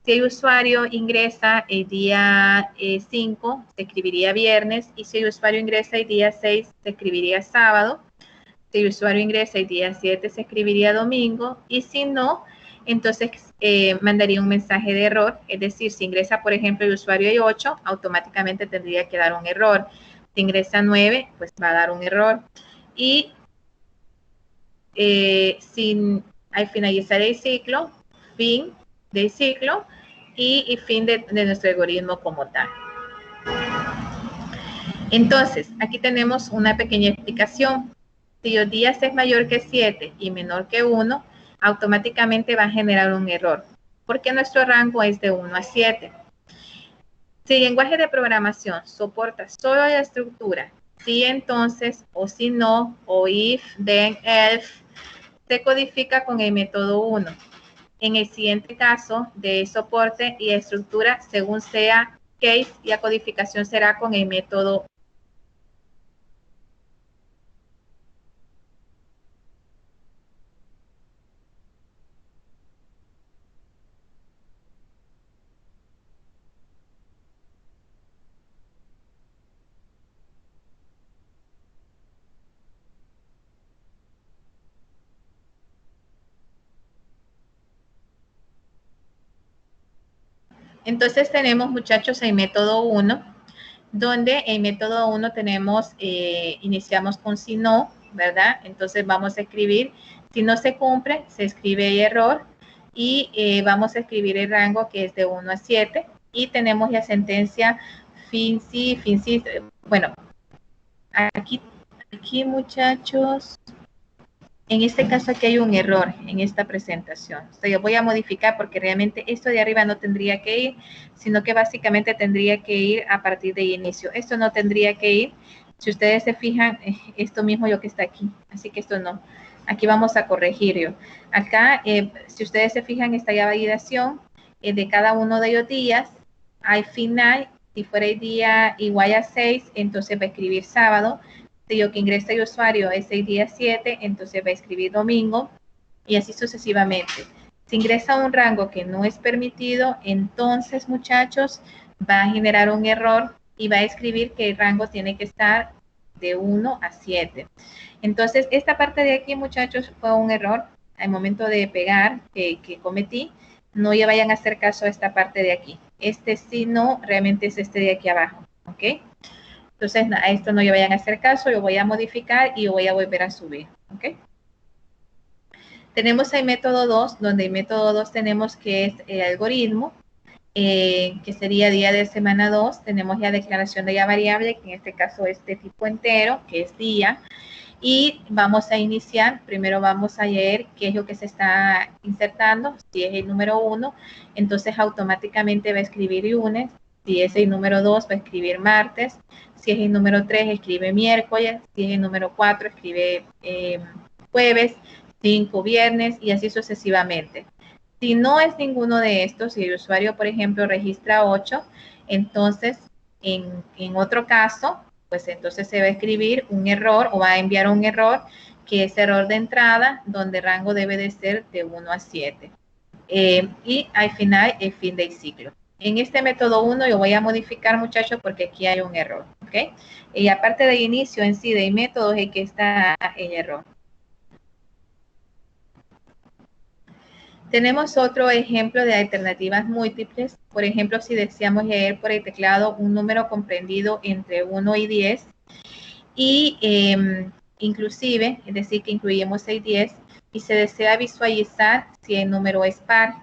Si el usuario ingresa el día 5, se escribiría viernes. Y si el usuario ingresa el día 6, se escribiría sábado. Si el usuario ingresa el día 7, se escribiría domingo. Y si no, entonces mandaría un mensaje de error. Es decir, si ingresa, por ejemplo, el usuario el 8, automáticamente tendría que dar un error. Si ingresa 9, pues va a dar un error. Y al finalizar el ciclo, fin del ciclo y fin de nuestro algoritmo como tal. Entonces, aquí tenemos una pequeña explicación. Si los días es mayor que 7 y menor que 1, automáticamente va a generar un error, porque nuestro rango es de 1 a 7. Si el lenguaje de programación soporta solo la estructura, si entonces, o si no, o if, then, else, se codifica con el método 1. En el siguiente caso de soporte y estructura, según sea case, la codificación será con el método. Entonces tenemos, muchachos, el método 1, donde el método 1 tenemos, iniciamos con si no, ¿verdad? Entonces vamos a escribir, si no se cumple, se escribe el error y vamos a escribir el rango que es de 1 a 7 y tenemos la sentencia fin sí, bueno, aquí muchachos, en este caso aquí hay un error en esta presentación. O sea, yo voy a modificar porque realmente esto de arriba no tendría que ir, sino que básicamente tendría que ir a partir de inicio. Esto no tendría que ir. Si ustedes se fijan, esto mismo lo que está aquí. Así que esto no. Aquí vamos a corregirlo. Acá, si ustedes se fijan, está la validación de cada uno de los días. Al final, si fuera el día igual a 6, entonces va a escribir sábado. Si yo que ingresa el usuario es el día 7, entonces va a escribir domingo y así sucesivamente. Si ingresa un rango que no es permitido, entonces, muchachos, va a generar un error y va a escribir que el rango tiene que estar de 1 a 7. Entonces, esta parte de aquí, muchachos, fue un error al momento de pegar que cometí. No ya vayan a hacer caso a esta parte de aquí. Este sí no, realmente es este de aquí abajo, ¿ok? Entonces, a esto no le vayan a hacer caso, lo voy a modificar y lo voy a volver a subir, ¿ok? Tenemos el método 2, donde el método 2 tenemos que es el algoritmo, que sería día de semana 2. Tenemos la declaración de la variable, que en este caso es de tipo entero, que es día. Y vamos a iniciar, primero vamos a leer qué es lo que se está insertando. Si es el número 1, entonces automáticamente va a escribir lunes. Si es el número 2, va a escribir martes. Si es el número 3, escribe miércoles. Si es el número 4, escribe jueves. 5, viernes y así sucesivamente. Si no es ninguno de estos, si el usuario, por ejemplo, registra 8, entonces en otro caso, pues entonces se va a escribir un error o va a enviar un error que es error de entrada, donde el rango debe de ser de 1 a 7. Y al final, el fin del ciclo. En este método 1 yo voy a modificar, muchachos, porque aquí hay un error, ¿ok? Y aparte del inicio en sí del método es el que está el error. Tenemos otro ejemplo de alternativas múltiples. Por ejemplo, si deseamos leer por el teclado un número comprendido entre 1 y 10 y inclusive, es decir, que incluimos el 10 y se desea visualizar si el número es par.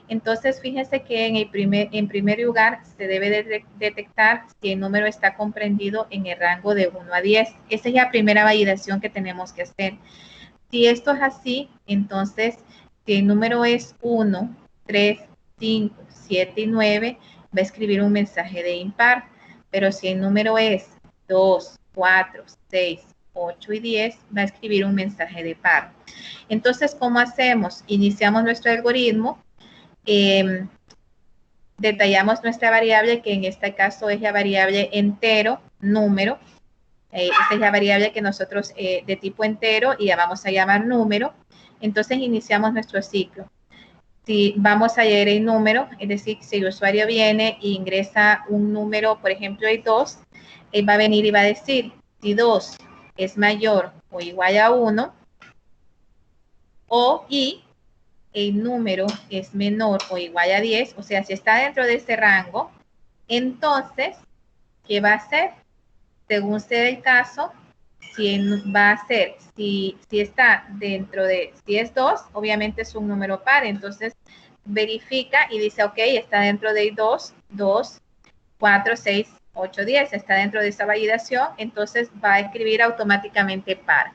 Entonces, fíjense que en primer lugar se debe de detectar si el número está comprendido en el rango de 1 a 10. Esa es la primera validación que tenemos que hacer. Si esto es así, entonces, si el número es 1, 3, 5, 7 y 9, va a escribir un mensaje de impar. Pero si el número es 2, 4, 6, 8 y 10, va a escribir un mensaje de par. Entonces, ¿cómo hacemos? Iniciamos nuestro algoritmo Detallamos nuestra variable, que en este caso es la variable entero, número. Esta es la variable que nosotros de tipo entero y la vamos a llamar número. Entonces iniciamos nuestro ciclo. Si vamos a leer el número, es decir, si el usuario viene e ingresa un número, por ejemplo, el 2, él va a venir y va a decir, si 2 es mayor o igual a 1, y el número es menor o igual a 10, o sea, si está dentro de ese rango, entonces, ¿qué va a hacer? Según sea el caso, si va a ser, si está dentro de, si es 2, obviamente es un número par, entonces verifica y dice, ok, está dentro de 2, 4, 6, 8, 10, está dentro de esa validación, entonces va a escribir automáticamente par.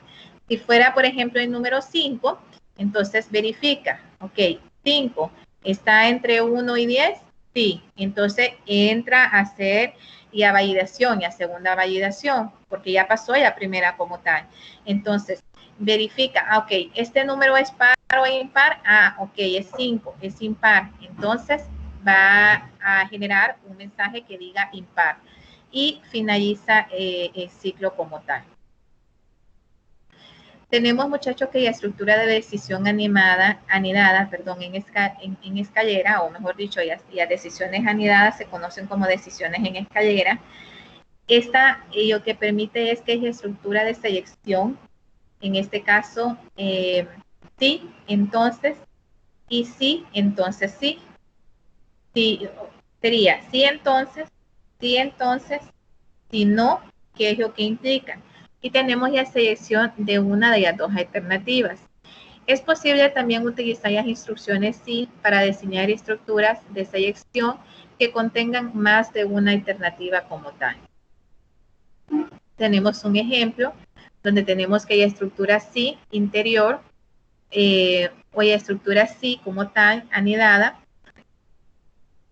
Si fuera, por ejemplo, el número 5, entonces verifica, ok, 5, ¿está entre 1 y 10? Sí, entonces entra a hacer y a validación y a segunda validación, porque ya pasó la primera como tal. Entonces, verifica, ok, este número es par o impar, ok, es 5, es impar, entonces va a generar un mensaje que diga impar y finaliza el ciclo como tal. Tenemos, muchachos, que la estructura de decisión anidada, en escalera, o mejor dicho, las decisiones anidadas se conocen como decisiones en escalera. Esta lo que permite es que es la estructura de selección, en este caso, sí, entonces, y sí, entonces sí. Sí, sería sí, entonces, si no, ¿qué es lo que implica? Y tenemos la selección de una de las dos alternativas. Es posible también utilizar las instrucciones sí para diseñar estructuras de selección que contengan más de una alternativa como tal. Tenemos un ejemplo donde tenemos que la estructura sí interior o la estructura sí como tal anidada.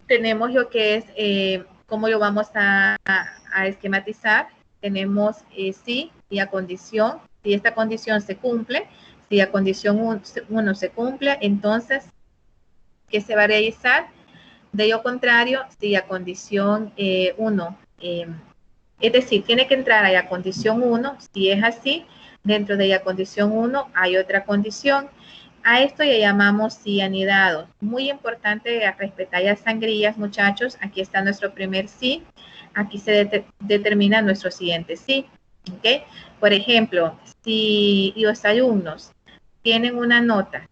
Tenemos lo que es cómo lo vamos a esquematizar. Tenemos sí y a condición. Si esta condición se cumple, si la condición 1 se cumple, entonces, ¿qué se va a realizar? De lo contrario, si la condición 1, es decir, tiene que entrar a la condición 1, si es así, dentro de la condición 1 hay otra condición. A esto le llamamos sí anidado. Muy importante respetar las sangrías, muchachos. Aquí está nuestro primer sí. Aquí se determina nuestro siguiente sí. ¿Okay? Por ejemplo, si los alumnos tienen una nota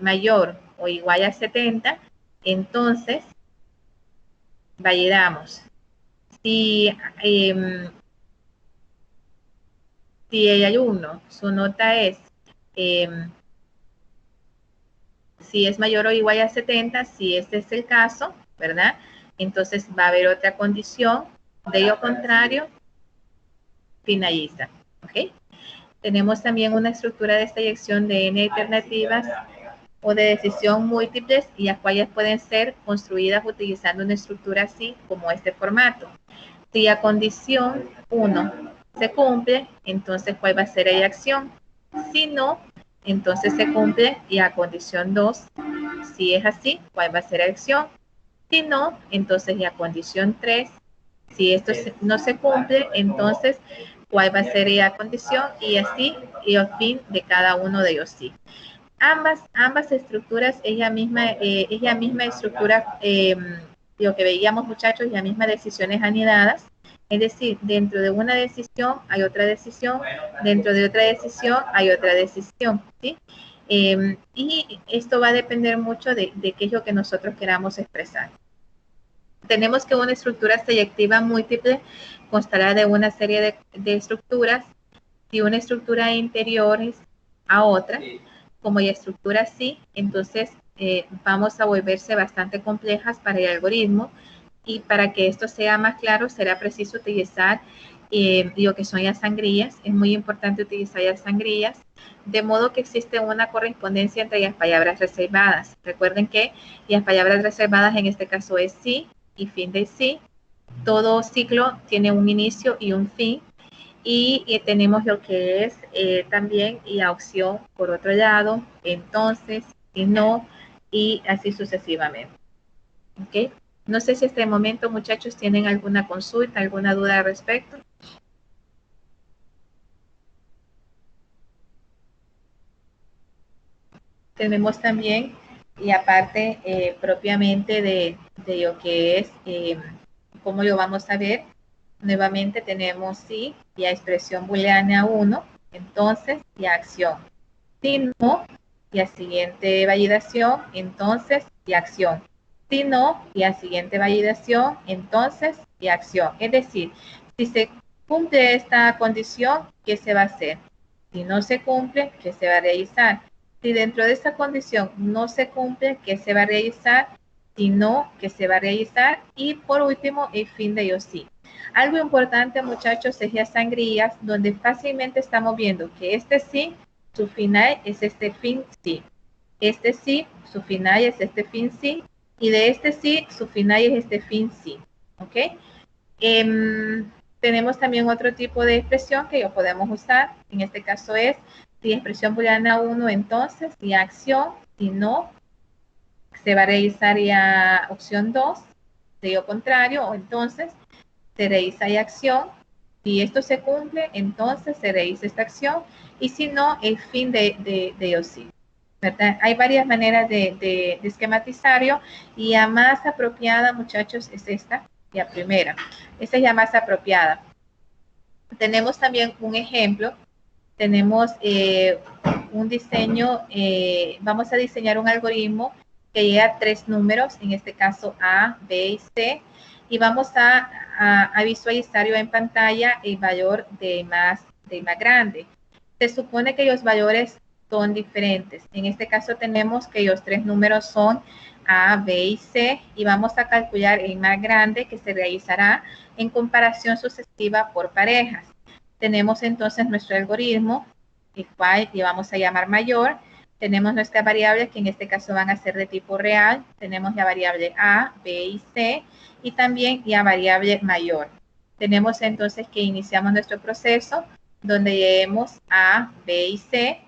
mayor o igual a 70, entonces validamos. Si el alumno, su nota es si es mayor o igual a 70, si este es el caso, ¿verdad? Entonces va a haber otra condición, de lo contrario, finaliza, ¿ok? Tenemos también una estructura de selección de n alternativas o de decisión múltiples y las cuales pueden ser construidas utilizando una estructura así como este formato. Si la condición 1 se cumple, entonces ¿cuál va a ser la acción? Si no, entonces se cumple y a condición 2, si es así, ¿cuál va a ser la acción? Si no, entonces la condición 3, si esto no se cumple, entonces ¿cuál va a ser la condición? Y así, y al fin de cada uno de ellos sí. Ambas estructuras es la misma estructura, lo que veíamos, muchachos, la misma decisiones anidadas. Es decir, dentro de una decisión hay otra decisión, dentro de otra decisión hay otra decisión, ¿sí? Y esto va a depender mucho de qué es lo que nosotros queramos expresar. Tenemos que una estructura selectiva múltiple constará de una serie de estructuras. Si una estructura interior a otra, como la estructura sí, entonces vamos a volverse bastante complejas para el algoritmo, y para que esto sea más claro será preciso utilizar lo que son las sangrías. Es muy importante utilizar las sangrías, de modo que existe una correspondencia entre las palabras reservadas. Recuerden que las palabras reservadas en este caso es sí y fin de sí. Todo ciclo tiene un inicio y un fin. Y tenemos lo que es también la opción por otro lado, entonces, si no, y así sucesivamente. ¿Ok? No sé si hasta el momento, muchachos, tienen alguna consulta, alguna duda al respecto. Tenemos también, y aparte propiamente de lo que es, cómo lo vamos a ver, nuevamente tenemos sí y a expresión booleana 1, entonces y a acción. Si no, y a siguiente validación, entonces y acción. Si no, y a siguiente validación, entonces y acción. Es decir, si se cumple esta condición, ¿qué se va a hacer? Si no se cumple, ¿qué se va a realizar? Si dentro de esa condición no se cumple, ¿qué se va a realizar? Si no, ¿qué se va a realizar? Y por último, el fin de ellos sí. Algo importante, muchachos, es las sangrías, donde fácilmente estamos viendo que este sí, su final es este fin sí. Este sí, su final es este fin sí. Y de este sí, su final es este fin sí. ¿Ok? Tenemos también otro tipo de expresión que yo podemos usar. En este caso es si expresión booleana 1, entonces, y acción, si no, se va a realizar ya opción 2, de lo contrario, o entonces se realiza ya acción. Si esto se cumple, entonces se realiza esta acción, y si no, el fin de ello sí. ¿Verdad? Hay varias maneras de esquematizarlo, y la más apropiada, muchachos, es esta, la primera. Esta es la más apropiada. Tenemos también un ejemplo, tenemos un diseño, vamos a diseñar un algoritmo que lleva a 3 números, en este caso A, B y C, y vamos a visualizarlo en pantalla el valor de más grande. Se supone que los valores son diferentes. En este caso tenemos que los 3 números son A, B y C, y vamos a calcular el más grande, que se realizará en comparación sucesiva por parejas. Tenemos entonces nuestro algoritmo, el cual le vamos a llamar mayor. Tenemos nuestras variables, que en este caso van a ser de tipo real. Tenemos la variable A, B y C, y también la variable mayor. Tenemos entonces que iniciamos nuestro proceso, donde lleguemos A, B y C,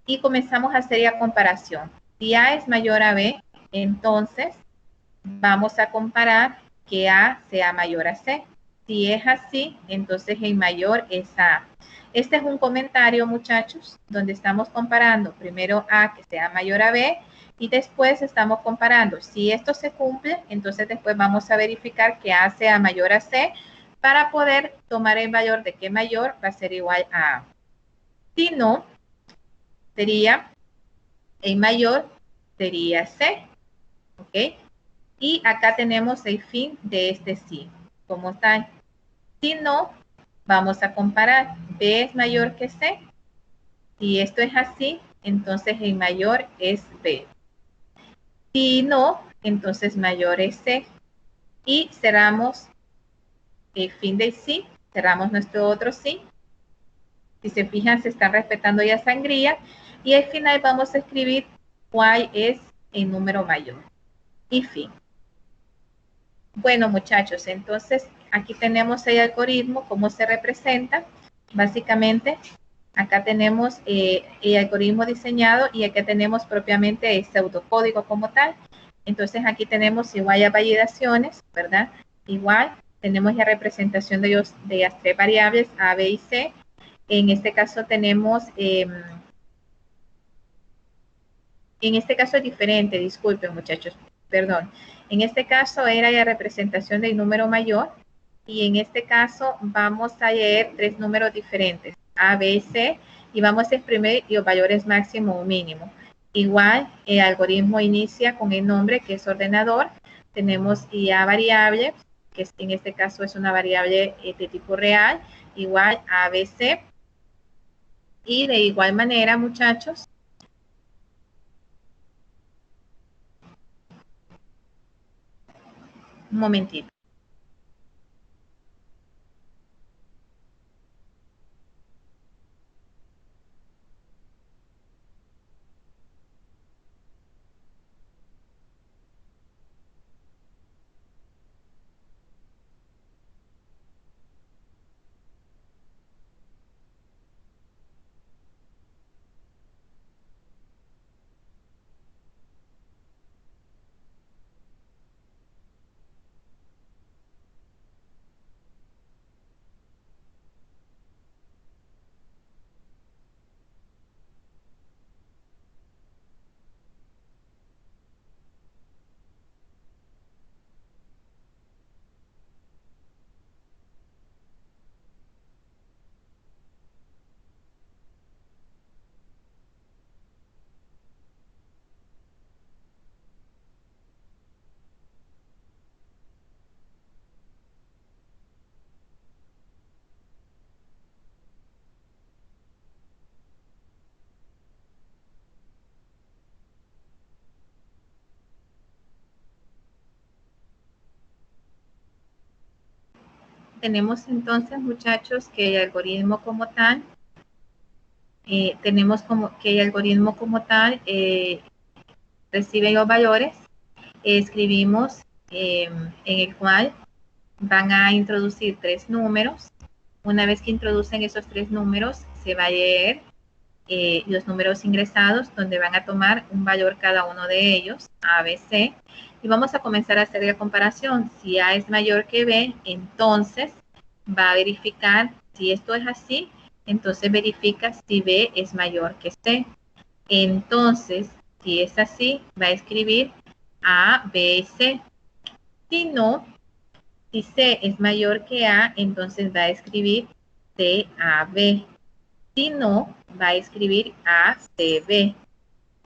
y comenzamos a hacer la comparación. Si A es mayor a B, entonces vamos a comparar que A sea mayor a C. Si es así, entonces el mayor es A. Este es un comentario, muchachos, donde estamos comparando primero A que sea mayor a B, y después estamos comparando. Si esto se cumple, entonces después vamos a verificar que A sea mayor a C para poder tomar el valor de que mayor va a ser igual a A. Si no, sería el mayor sería C. ¿Ok? Y acá tenemos el fin de este sí. ¿Cómo está? Si no, vamos a comparar. B es mayor que C. Si esto es así, entonces el mayor es B. Si no, entonces mayor es C. Y cerramos el fin del sí. Cerramos nuestro otro sí. Si se fijan, se están respetando ya sangría. Y al final vamos a escribir cuál es el número mayor. Y fin. Bueno, muchachos, entonces aquí tenemos el algoritmo, cómo se representa. Básicamente, acá tenemos el algoritmo diseñado, y acá tenemos propiamente el pseudocódigo como tal. Entonces aquí tenemos igual a validaciones, ¿verdad? Igual tenemos la representación de las 3 variables A, B y C. En este caso tenemos, en este caso es diferente, disculpen, muchachos, perdón. En este caso era la representación del número mayor, y en este caso vamos a leer 3 números diferentes, A, B y C, y vamos a exprimir los valores máximo o mínimo. Igual, el algoritmo inicia con el nombre, que es ordenador. Tenemos IA variable, que en este caso es una variable de tipo real, igual a ABC. Y de igual manera, muchachos, un momentito. tenemos entonces, muchachos, que el algoritmo como tal, recibe los valores, escribimos en el cual van a introducir 3 números. Una vez que introducen esos 3 números, se va a leer los números ingresados, donde van a tomar un valor cada uno de ellos, A, B, C, y vamos a comenzar a hacer la comparación. Si A es mayor que B, entonces va a verificar si esto es así, entonces verifica si B es mayor que C. Entonces, si es así, va a escribir A, B y C. Si no, si C es mayor que A, entonces va a escribir C, A, B. Si no, va a escribir A, C, B.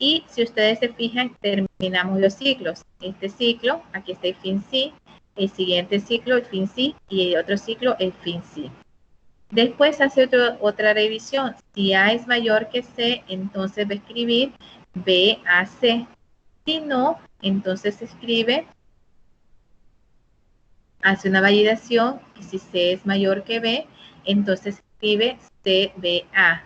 Y si ustedes se fijan, terminamos los ciclos. Este ciclo, aquí está el fin sí, el siguiente ciclo, el fin sí, y el otro ciclo, el fin sí. Después hace otra revisión. Si A es mayor que C, entonces va a escribir B, A, C. Si no, entonces escribe, hace una validación, y si C es mayor que B, entonces escribe C, B, A.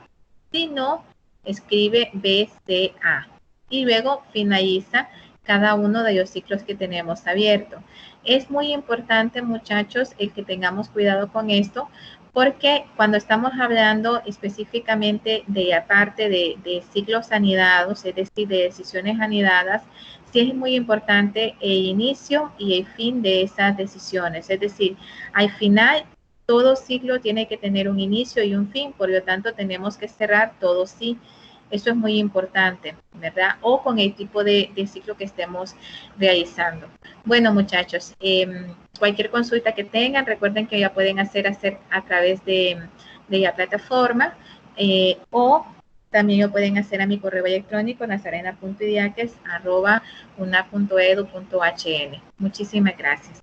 Si no, escribe B, C, A. Y luego finaliza cada uno de los ciclos que tenemos abiertos. Es muy importante, muchachos, el que tengamos cuidado con esto, porque cuando estamos hablando específicamente de la parte de ciclos anidados, es decir, de decisiones anidadas, sí es muy importante el inicio y el fin de esas decisiones. Es decir, al final, todo ciclo tiene que tener un inicio y un fin, por lo tanto, tenemos que cerrar todo sí. Eso es muy importante, ¿verdad? O con el tipo de ciclo que estemos realizando. Bueno, muchachos, cualquier consulta que tengan, recuerden que ya pueden hacer a través de la plataforma o también lo pueden hacer a mi correo electrónico nazarena.idiaques@una.edu.hn. Muchísimas gracias.